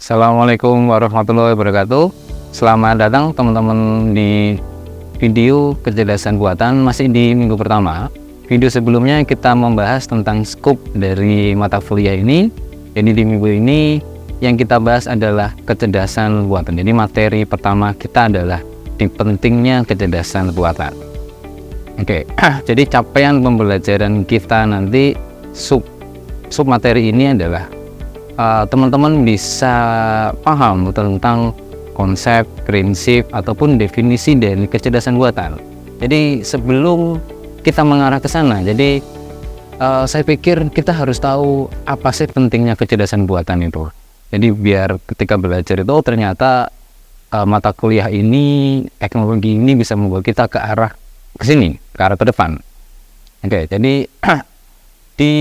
Assalamualaikum warahmatullahi wabarakatuh. Selamat datang teman-teman di video kecerdasan buatan, masih di minggu pertama. Video sebelumnya kita membahas tentang scope dari mata kuliah ini. Jadi di minggu ini yang kita bahas adalah kecerdasan buatan. Jadi materi pertama kita adalah di pentingnya kecerdasan buatan. Oke, jadi capaian pembelajaran kita nanti sub materi ini adalah teman-teman bisa paham tentang konsep, prinsip, ataupun definisi dari kecerdasan buatan. Jadi sebelum kita mengarah ke sana, jadi saya pikir kita harus tahu apa sih pentingnya kecerdasan buatan itu. Jadi biar ketika belajar itu ternyata mata kuliah ini, teknologi ini bisa membawa kita ke arah ke sini, ke arah ke depan. Oke, jadi di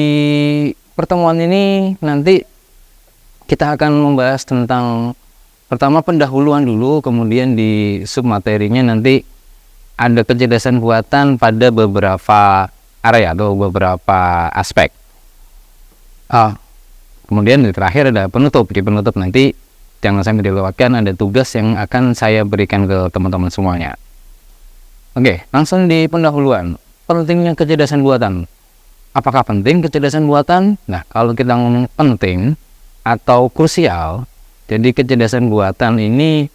pertemuan ini nanti kita akan membahas tentang pertama pendahuluan dulu, kemudian di submaterinya nanti ada kecerdasan buatan pada beberapa area atau beberapa aspek. Kemudian di terakhir ada penutup. Di penutup nanti jangan sampai dilewatkan, ada tugas yang akan saya berikan ke teman-teman semuanya. Oke, langsung di pendahuluan. Pentingnya kecerdasan buatan. Apakah penting kecerdasan buatan? Nah, kalau kita ngomong penting atau krusial, jadi kecerdasan buatan ini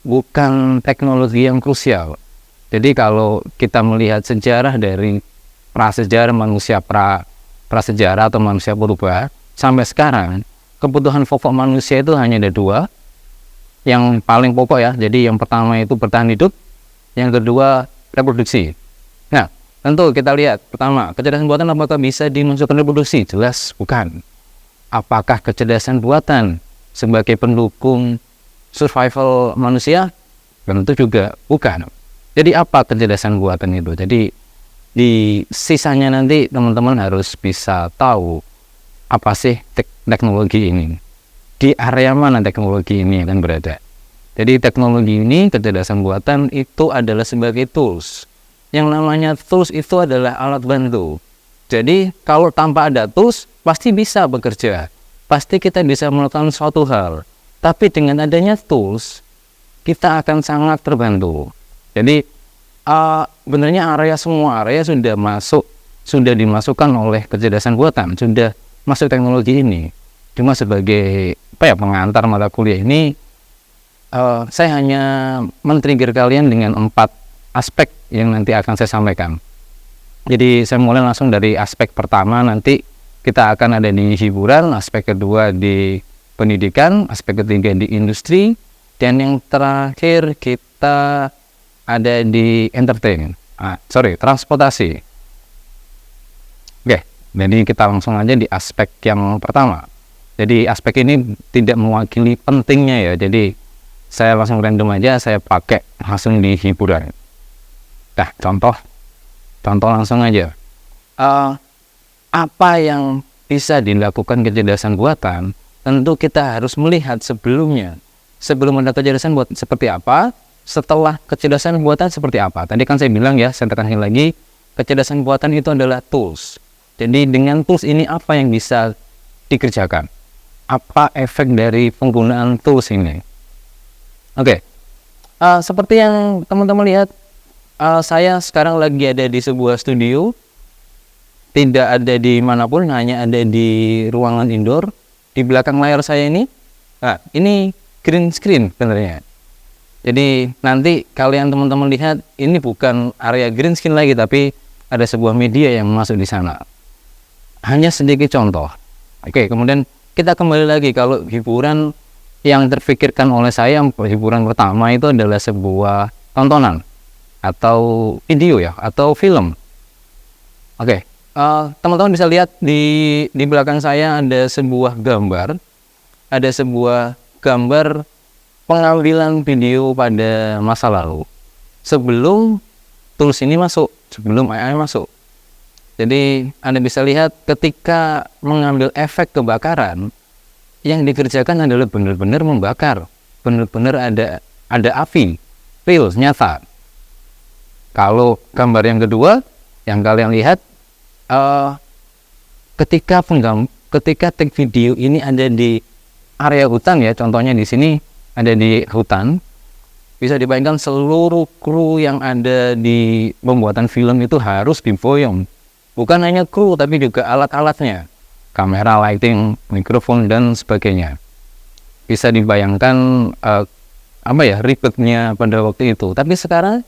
bukan teknologi yang krusial. Jadi kalau kita melihat sejarah dari prasejarah manusia prasejarah atau manusia purba sampai sekarang, kebutuhan pokok manusia itu hanya ada dua, yang paling pokok ya. Jadi yang pertama itu bertahan hidup, yang kedua reproduksi. Nah, tentu kita lihat pertama, kecerdasan buatan apakah bisa dimasukkan reproduksi? Jelas bukan. Apakah kecerdasan buatan sebagai pendukung survival manusia? Tentu juga bukan. Jadi apa kecerdasan buatan itu? Jadi di sisanya nanti teman-teman harus bisa tahu apa sih teknologi ini, di area mana teknologi ini akan berada. Jadi teknologi ini, kecerdasan buatan itu adalah sebagai tools. Yang namanya tools itu adalah alat bantu. Jadi kalau tanpa ada tools pasti bisa bekerja, pasti kita bisa melakukan suatu hal. Tapi dengan adanya tools kita akan sangat terbantu. Jadi benarnya semua area sudah dimasukkan oleh kecerdasan buatan, sudah masuk teknologi ini. Cuma sebagai pengantar mata kuliah ini, saya hanya men-trigger kalian dengan 4 aspek yang nanti akan saya sampaikan. Jadi saya mulai langsung dari aspek pertama, nanti kita akan ada di hiburan, aspek kedua di pendidikan, aspek ketiga di industri, dan yang terakhir kita ada di transportasi. Oke, jadi kita langsung aja di aspek yang pertama. Jadi aspek ini tidak mewakili pentingnya ya, jadi saya langsung random aja, saya pakai langsung di hiburan. Nah, contoh langsung aja. Apa yang bisa dilakukan kecerdasan buatan? Tentu kita harus melihat sebelumnya. Sebelum ada kecerdasan buatan seperti apa, setelah kecerdasan buatan seperti apa. Tadi kan saya bilang ya, saya tekankan lagi, kecerdasan buatan itu adalah tools. Jadi dengan tools ini apa yang bisa dikerjakan? Apa efek dari penggunaan tools ini? Oke. Seperti yang teman-teman lihat, saya sekarang lagi ada di sebuah studio, tidak ada di manapun, hanya ada di ruangan indoor. Di belakang layar saya ini, ini green screen sebenarnya. Jadi nanti kalian teman-teman lihat, ini bukan area green screen lagi, tapi ada sebuah media yang masuk di sana. Hanya sedikit contoh. Oke, kemudian kita kembali lagi, kalau hiburan yang terpikirkan oleh saya, hiburan pertama itu adalah sebuah tontonan atau video ya, atau film. Oke, teman-teman bisa lihat di belakang saya ada sebuah gambar, pengambilan video pada masa lalu sebelum tools ini masuk, sebelum AI masuk. Jadi Anda bisa lihat ketika mengambil efek kebakaran, yang dikerjakan adalah benar-benar membakar, benar-benar ada api, real, nyata. Kalau gambar yang kedua yang kalian lihat, ketika take video ini ada di area hutan ya, contohnya di sini ada di hutan, bisa dibayangkan seluruh kru yang ada di pembuatan film itu harus diboyong. Bukan hanya kru, tapi juga alat-alatnya, kamera, lighting, mikrofon, dan sebagainya. Bisa dibayangkan ribetnya pada waktu itu. Tapi sekarang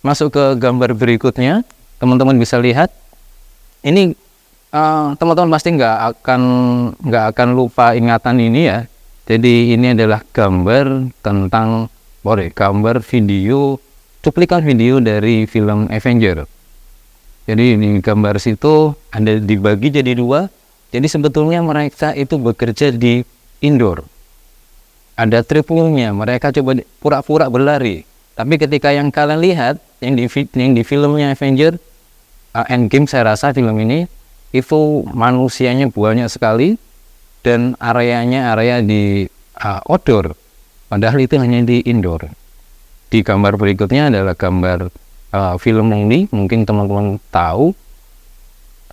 masuk ke gambar berikutnya, teman-teman bisa lihat. Ini teman-teman pasti nggak akan lupa ingatan ini ya. Jadi ini adalah gambar tentang gambar video, cuplikan video dari film Avenger. Jadi ini gambar situ ada dibagi jadi dua. Jadi sebetulnya mereka itu bekerja di indoor. Ada triplnya, mereka coba pura-pura berlari. Tapi ketika yang kalian lihat yang di filmnya Avenger Endgame, saya rasa film ini itu manusianya banyak sekali dan areanya area di outdoor. Padahal itu hanya di indoor. Di gambar berikutnya adalah gambar film ini, mungkin teman-teman tahu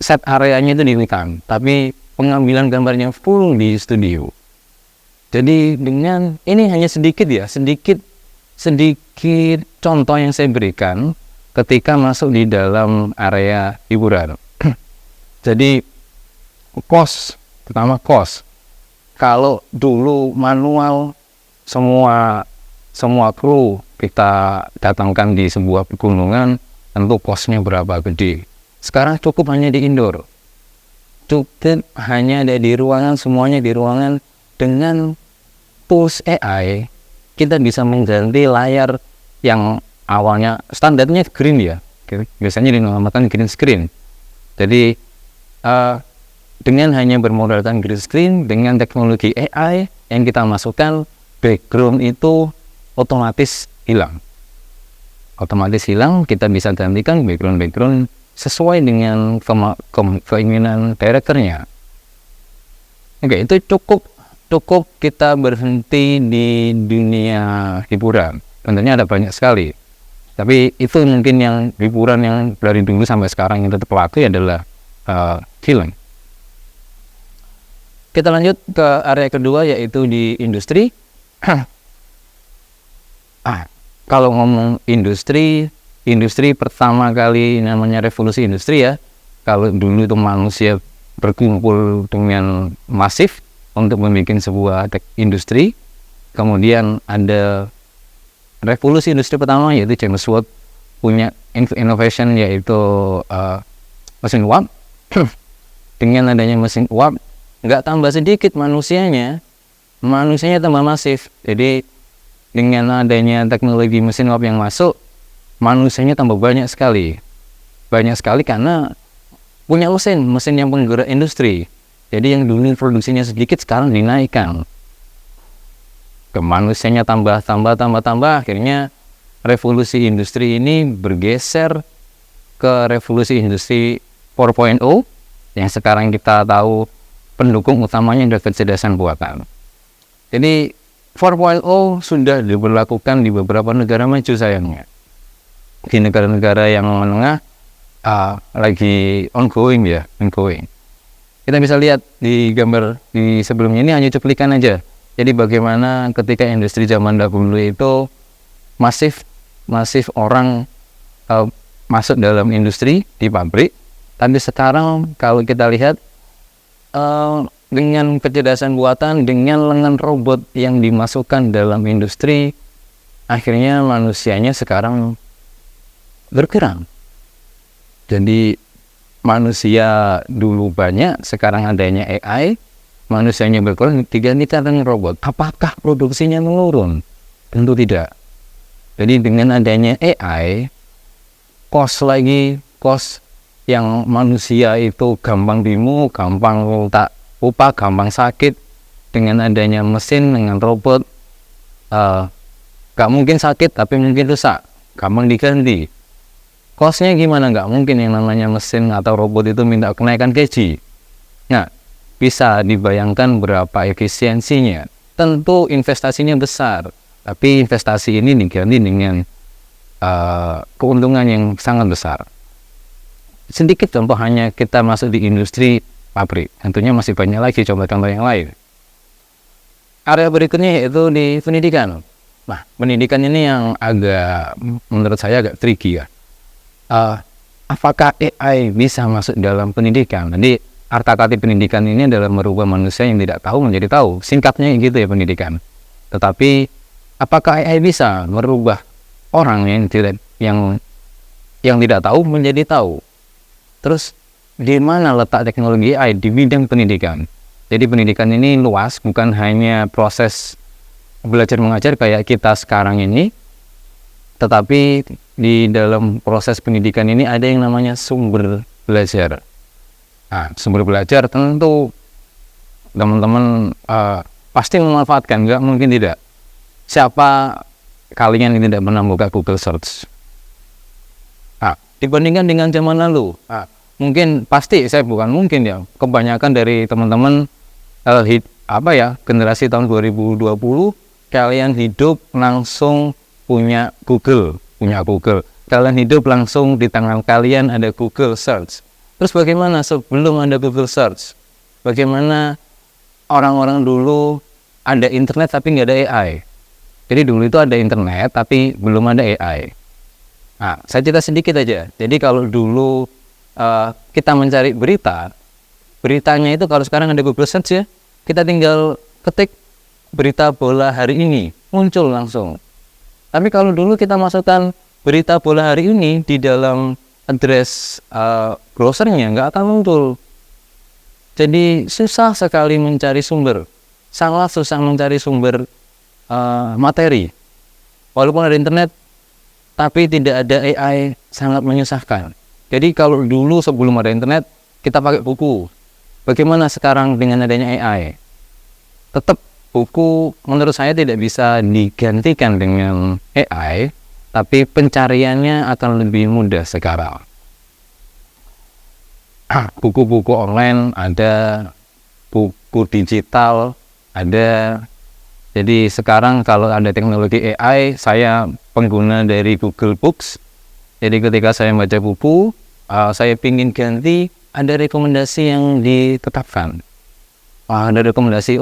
set areanya itu di hutan, tapi pengambilan gambarnya full di studio. Jadi dengan ini hanya sedikit contoh yang saya berikan ketika masuk di dalam area hiburan. Jadi pertama cost. Kalau dulu manual semua kru kita datangkan di sebuah pegunungan, tentu costnya berapa gede. Sekarang cukup hanya di indoor, cukup hanya ada di ruangan, semuanya di ruangan. Dengan tools AI kita bisa mengganti layar yang awalnya standarnya green ya, biasanya dinamakan green screen. Jadi dengan hanya bermodalkan green screen, dengan teknologi AI yang kita masukkan, background itu otomatis hilang. Kita bisa gantikan background sesuai dengan keinginan directornya. Oke, itu cukup kita berhenti di dunia hiburan. Tentunya ada banyak sekali, tapi itu mungkin yang hiburan yang dari dulu sampai sekarang yang tetap laku adalah film. Kita lanjut ke area kedua, yaitu di industri. Kalau ngomong industri pertama kali namanya revolusi industri ya. Kalau dulu itu manusia berkumpul dengan masif untuk membuat sebuah industri. Kemudian ada revolusi industri pertama, yaitu James Watt punya innovation, yaitu mesin uap. Dengan adanya mesin uap, nggak tambah sedikit manusianya tambah masif. Jadi dengan adanya teknologi mesin uap yang masuk, manusianya tambah banyak sekali karena punya mesin yang penggerak industri. Jadi yang dulu produksinya sedikit sekarang dinaikkan, ke manusianya tambah, akhirnya revolusi industri ini bergeser ke revolusi industri 4.0 yang sekarang kita tahu pendukung utamanya adalah kecerdasan buatan. Jadi 4.0 sudah diberlakukan di beberapa negara maju sayangnya. Di negara-negara yang menengah lagi ongoing. Kita bisa lihat di gambar di sebelumnya, ini hanya cuplikan aja. Jadi bagaimana ketika industri zaman dahulu itu masif orang masuk dalam industri di pabrik. Tapi sekarang kalau kita lihat dengan kecerdasan buatan, dengan lengan robot yang dimasukkan dalam industri, akhirnya manusianya sekarang berkurang. Jadi manusia dulu banyak, sekarang adanya AI, manusianya berkurang, diganti dengan robot. Apakah produksinya menurun? Tentu tidak. Jadi dengan adanya AI, cost yang manusia itu gampang gampang lupa, gampang sakit. Dengan adanya mesin, dengan robot, gak mungkin sakit, tapi mungkin rusak, gampang diganti. Costnya gimana? Gak mungkin yang namanya mesin atau robot itu minta kenaikan gaji. Nah, bisa dibayangkan berapa efisiensinya. Tentu investasinya besar, tapi investasi ini diganti dengan keuntungan yang sangat besar. Sedikit contoh, hanya kita masuk di industri pabrik, tentunya masih banyak lagi contoh-contoh yang lain. area berikutnya yaitu di pendidikan. Nah, pendidikan ini yang agak, menurut saya agak tricky ya. Apakah AI bisa masuk dalam pendidikan? Jadi arti pendidikan ini adalah merubah manusia yang tidak tahu menjadi tahu. Singkatnya gitu ya pendidikan. Tetapi apakah AI bisa merubah orang yang tidak tahu menjadi tahu? Terus di mana letak teknologi AI di bidang pendidikan? Jadi pendidikan ini luas, bukan hanya proses belajar mengajar kayak kita sekarang ini, tetapi di dalam proses pendidikan ini ada yang namanya sumber belajar. Nah, sumber belajar tentu teman-teman pasti memanfaatkan, nggak mungkin tidak. Siapa kalian yang tidak pernah buka Google Search? Nah, dibandingkan dengan zaman lalu, mungkin pasti saya bukan mungkin ya, kebanyakan dari teman-teman generasi tahun 2020 kalian hidup langsung punya Google. Kalian hidup langsung di tangan kalian ada Google Search. Terus bagaimana sebelum ada Google Search? Bagaimana orang-orang dulu ada internet tapi nggak ada AI? Jadi dulu itu ada internet tapi belum ada AI. Nah, saya cerita sedikit aja. Jadi kalau dulu kita mencari beritanya itu kalau sekarang ada Google Search ya, kita tinggal ketik berita bola hari ini, muncul langsung. Tapi kalau dulu kita masukkan berita bola hari ini di dalam address browsernya, nggak akan muncul. Jadi susah sekali mencari sumber, sangat susah mencari sumber materi. Walaupun ada internet, tapi tidak ada AI, sangat menyusahkan. Jadi kalau dulu sebelum ada internet, kita pakai buku. Bagaimana sekarang dengan adanya AI? Tetap buku menurut saya tidak bisa digantikan dengan AI, tapi pencariannya akan lebih mudah sekarang. Buku-buku online ada, buku digital ada. Jadi sekarang kalau ada teknologi AI, saya pengguna dari Google Books. Jadi ketika saya baca buku, saya ingin ganti, ada rekomendasi yang ditetapkan. Ada rekomendasi,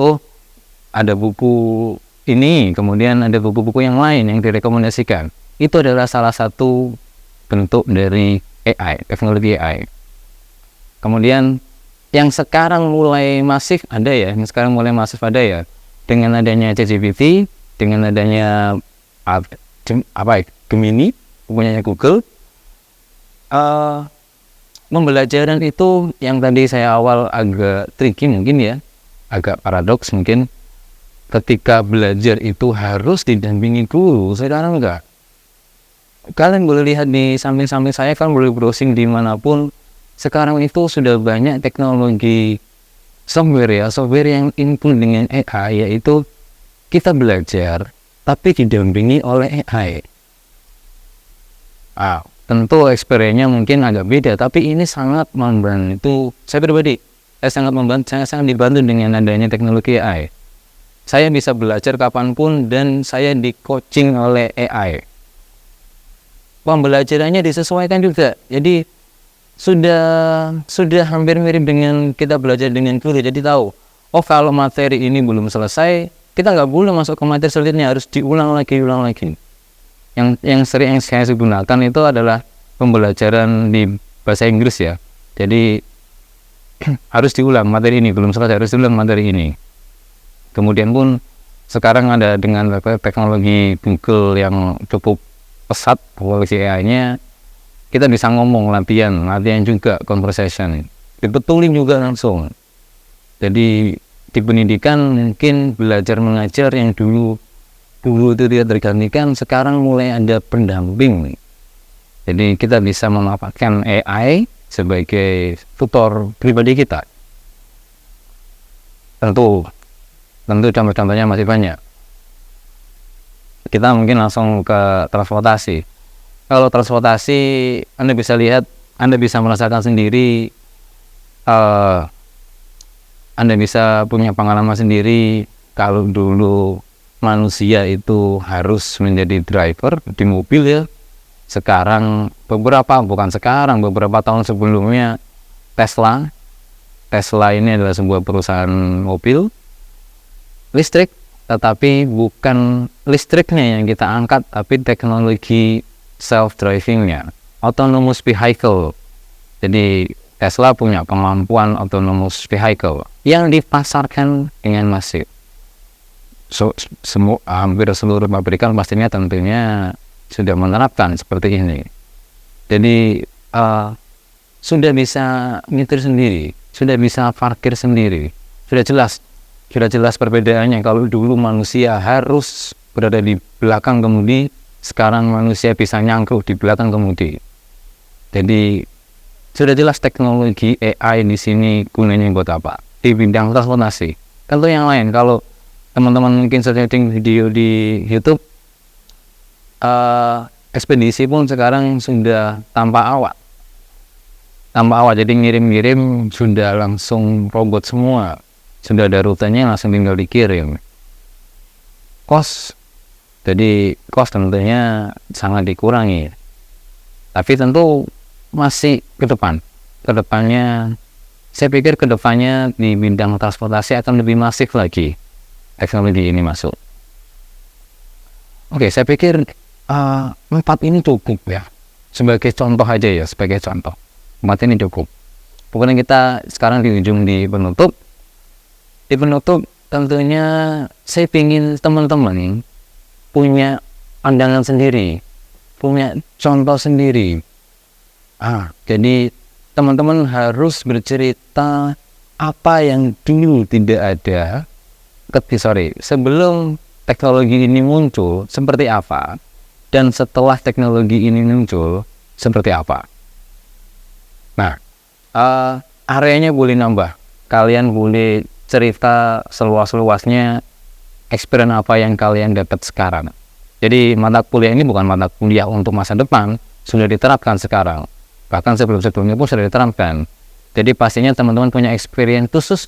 ada buku ini, kemudian ada buku-buku yang lain yang direkomendasikan. Itu adalah salah satu bentuk dari AI, teknologi AI. Kemudian yang sekarang mulai masif ada ya, dengan adanya ChatGPT, dengan adanya Gemini, punyanya Google. Pembelajaran itu yang tadi saya awal agak tricky mungkin ya, agak paradoks mungkin. Ketika belajar itu harus didampingi guru, sekarang enggak. Kalian boleh lihat di samping-samping saya, kan boleh browsing dimanapun. Sekarang itu sudah banyak teknologi software yang input dengan AI, yaitu kita belajar tapi didampingi oleh AI. Tentu experience-nya mungkin agak beda, tapi ini sangat membantu saya pribadi. Saya sangat dibantu dengan adanya teknologi AI. Saya bisa belajar kapanpun dan saya di-coaching oleh AI. Pembelajarannya disesuaikan juga. Jadi sudah hampir mirip dengan kita belajar dengan guru. Jadi tahu, kalau materi ini belum selesai, kita nggak boleh masuk ke materi selanjutnya, harus diulang lagi. Yang sering saya gunakan itu adalah pembelajaran di bahasa Inggris ya. Jadi harus diulang materi ini, belum selesai harus diulang materi ini. Kemudian pun sekarang ada dengan teknologi Google yang cukup pesat, teknologi AI-nya, kita bisa ngomong, latihan juga conversation, dibetulin juga langsung. Jadi di pendidikan mungkin belajar mengajar yang dulu itu tidak tergantikan, sekarang mulai ada pendamping. Jadi kita bisa memanfaatkan AI sebagai tutor pribadi kita. Tentu contoh-contohnya masih banyak. Kita mungkin langsung ke transportasi. Kalau transportasi, Anda bisa lihat, Anda bisa merasakan sendiri, Anda bisa punya pengalaman sendiri. Kalau dulu manusia itu harus menjadi driver di mobil ya, beberapa tahun sebelumnya Tesla ini adalah sebuah perusahaan mobil listrik, tetapi bukan listriknya yang kita angkat, tapi teknologi self-drivingnya, autonomous vehicle. Jadi Tesla punya kemampuan autonomous vehicle yang dipasarkan dengan masif. Hampir seluruh pabrikan pastinya tentunya sudah menerapkan seperti ini. Jadi sudah bisa nyetir sendiri, sudah bisa parkir sendiri, sudah jelas perbedaannya. Kalau dulu manusia harus berada di belakang kemudi, sekarang manusia bisa nyangkut di belakang kemudi. Jadi sudah jelas teknologi AI di sini gunanya buat apa di bidang transportasi. Contoh yang lain, kalau teman-teman mungkin searching video di YouTube, ekspedisi pun sekarang sudah tanpa awak, jadi ngirim-ngirim sudah langsung robot semua. Sudah ada rutenya, langsung tinggal dikirim. Jadi kos tentunya sangat dikurangi. Tapi tentu masih kedepannya, saya pikir kedepannya di bidang transportasi akan lebih masif lagi teknologi ini masuk. Oke, saya pikir 4 ini cukup ya. Sebagai contoh aja ya, 4 ini cukup. Pokoknya kita sekarang di ujung di penutup tentunya saya ingin teman-teman punya pandangan sendiri, punya contoh sendiri. Jadi teman-teman harus bercerita apa yang dulu tidak ada, sebelum teknologi ini muncul seperti apa, dan setelah teknologi ini muncul seperti apa. Nah, areanya boleh nambah, kalian boleh cerita seluas-luasnya experience apa yang kalian dapat sekarang. Jadi mata kuliah ini bukan mata kuliah untuk masa depan, sudah diterapkan sekarang, bahkan sebelum-sebelumnya pun sudah diterapkan. Jadi pastinya teman-teman punya experience khusus,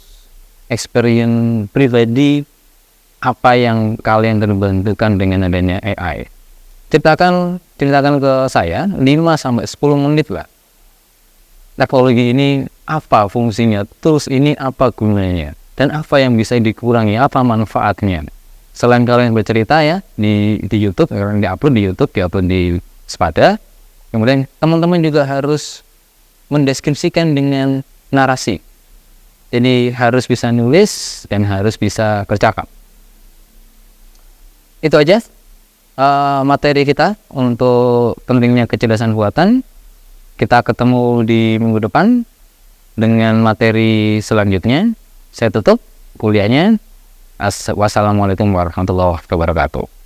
experience pribadi apa yang kalian terbantukan dengan adanya AI. Ceritakan ke saya 5-10 menit lah. Teknologi ini apa fungsinya, terus ini apa gunanya, dan apa yang bisa dikurangi, apa manfaatnya. Selain kalian bercerita ya di YouTube, kalian diupload di YouTube, diupload di Sepada. Kemudian teman-teman juga harus mendeskripsikan dengan narasi. Jadi harus bisa nulis dan harus bisa bercakap. Itu aja materi kita untuk pentingnya kecerdasan buatan. Kita ketemu di minggu depan dengan materi selanjutnya. Saya tutup kuliahnya. Wassalamualaikum warahmatullahi wabarakatuh.